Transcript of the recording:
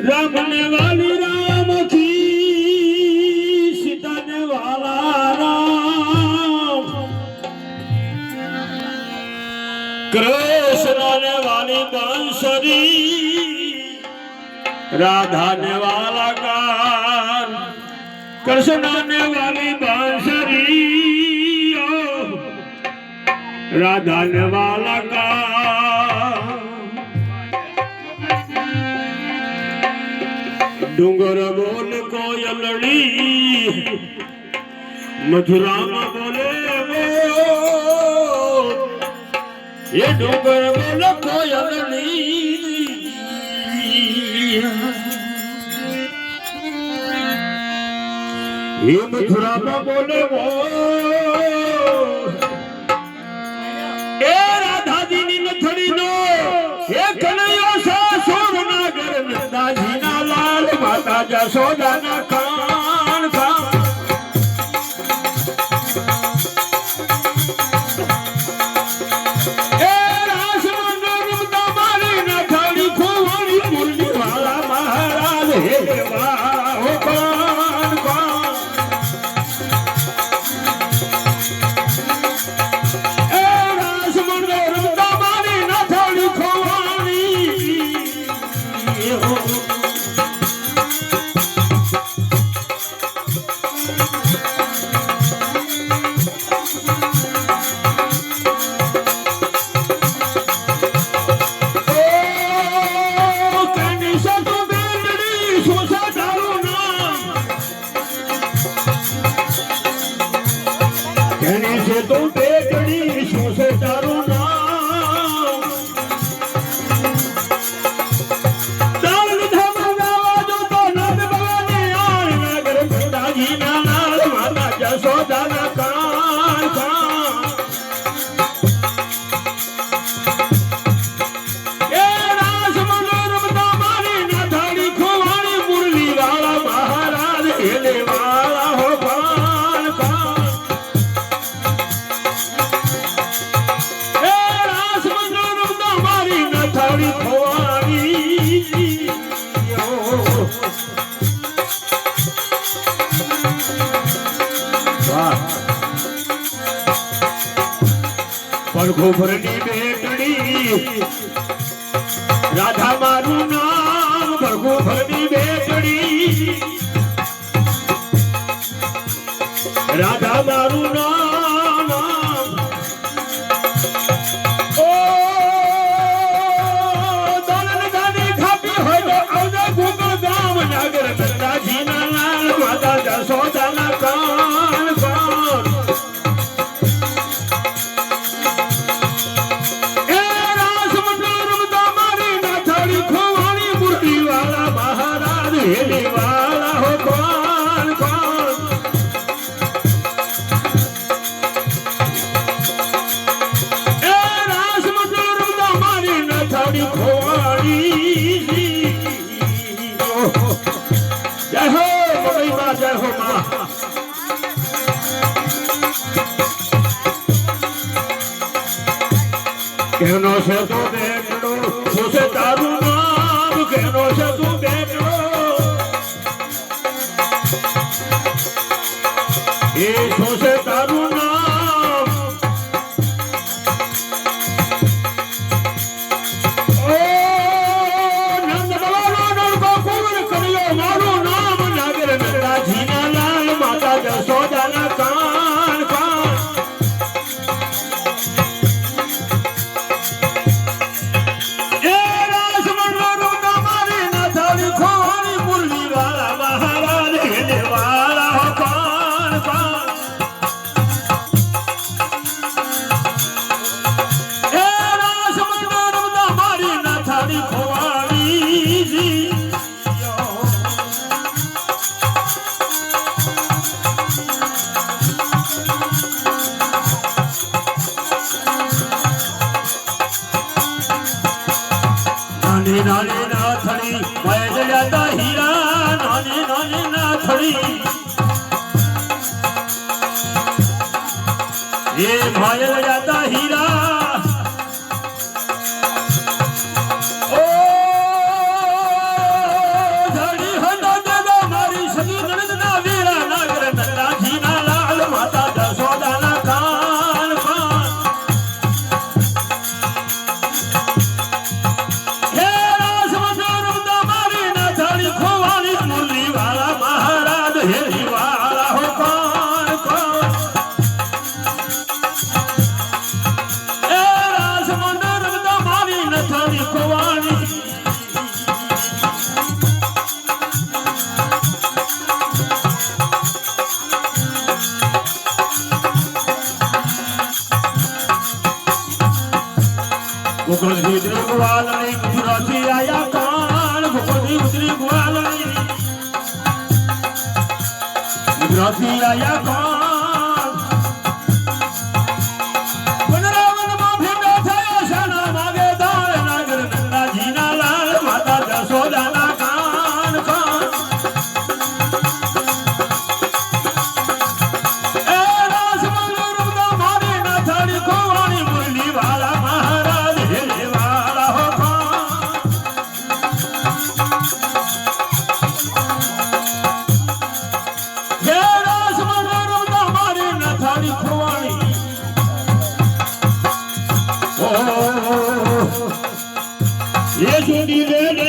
राम ने वाली राम की सीता ने वाला राम कृष्ण ने वाली बांसुरी राधा ने वाला गान कृष्ण ने वाली बांसुरी राधा ने वाला गान डूंगर बोल कोयलड़ी मथुरा में बोले वो ये डूंगर बोल कोयलड़ी ये मथुरा में बोले वो ए राधा जी नी नथड़ी नो ये कन्हैया सा सोर नागर नंदाजी ना लाल माता जसोदा ना कान कान ए रास मंडोर दमारी नथड़ी खोवारी मुरली वाला महाराज हे देवा हो कान कान तो बेगड़ी सोसे चारो नाम दाल धमावा जो तो नंद भवानी आए नगर पिताजी ना लाल माता जसोदा ना कान कान ए रास मनोरम दामारी ना धाड़ी खोवानी मुरली वाला महाराज हेले वाला हो कान कान भरनी बेटड़ी राधा मारू नाम भरगो भरनी बेटड़ी राधा मारू नाम ओ दलन गानी खापी हो तो औदा गोगो गाम नगर नंदाजी ना लाल माता जसोदा ना कान कान हेले वाला हो कौन कौन ए रास मटोर दामारी न थाड़ी खोवाड़ी जय हो बड़ी माँ जय हो माँ कहनो से तो बेटो सोसे तारू नाम कहनो से तू बेटो ये सोसे तारू नाम ओ नंद बाबा नंद को कुंवर करियो मारो नाम नागर नंदाजी ना लाल माता जसोदा ना कान कान ए रास मनोरो दामारी ना थाली खोवानी मुरली वाला महाराज हेले वाला हो कान कान नानी नानी नाथड़ी बैठ जाता हीरा नानी नानी नाथड़ी ये भायल जाता हीरा ओ દયા કોણ વનરાવનમાં ભેગો થયો શાના માગે દાળ નાગર નંદાજીના લાલ માતા જશોદાના કાન કોણ એ રાસમલ રૂદા મારી નાથાણી ખોવાણી મુરલી વાળા મહારાજ હેરે વાળા હો ये सुनी रे